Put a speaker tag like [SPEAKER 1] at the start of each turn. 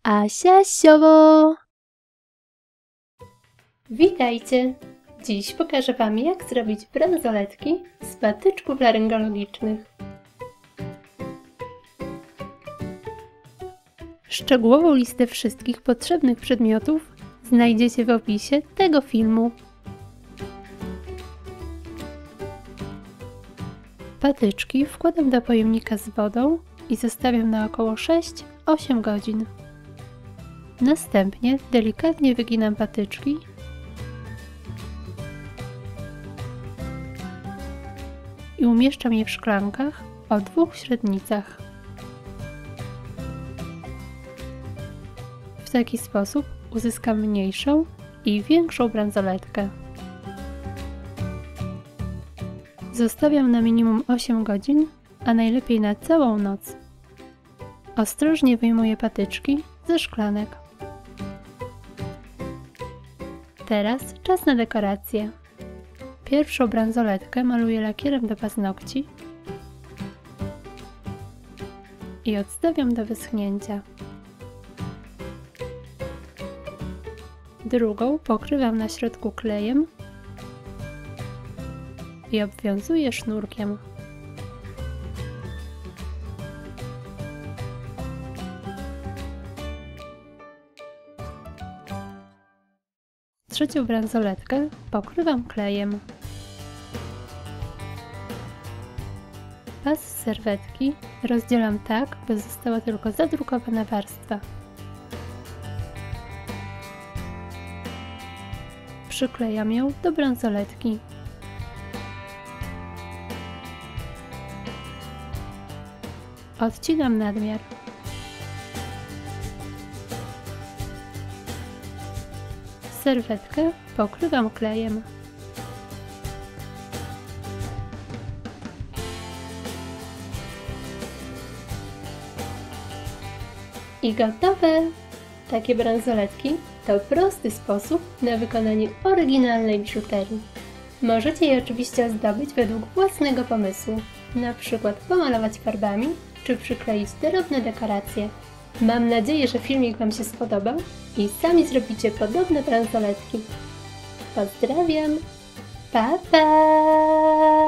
[SPEAKER 1] Asia Siowo! Witajcie! Dziś pokażę Wam, jak zrobić bransoletki z patyczków laryngologicznych. Szczegółową listę wszystkich potrzebnych przedmiotów znajdziecie w opisie tego filmu. Patyczki wkładam do pojemnika z wodą i zostawiam na około 6-8 godzin. Następnie delikatnie wyginam patyczki i umieszczam je w szklankach o 2 średnicach. W taki sposób uzyskam mniejszą i większą bransoletkę. Zostawiam na minimum 8 godzin, a najlepiej na całą noc. Ostrożnie wyjmuję patyczki ze szklanek. Teraz czas na dekorację. Pierwszą bransoletkę maluję lakierem do paznokci i odstawiam do wyschnięcia. Drugą pokrywam na środku klejem i obwiązuję sznurkiem. Trzecią bransoletkę pokrywam klejem. Pas z serwetki rozdzielam tak, by została tylko zadrukowana warstwa. Przyklejam ją do bransoletki. Odcinam nadmiar. Serwetkę pokrywam klejem. I gotowe! Takie bransoletki to prosty sposób na wykonanie oryginalnej biżuterii. Możecie je oczywiście ozdobić według własnego pomysłu, na przykład pomalować farbami czy przykleić drobne dekoracje. Mam nadzieję, że filmik Wam się spodobał i sami zrobicie podobne bransoletki. Pozdrawiam! Pa, pa!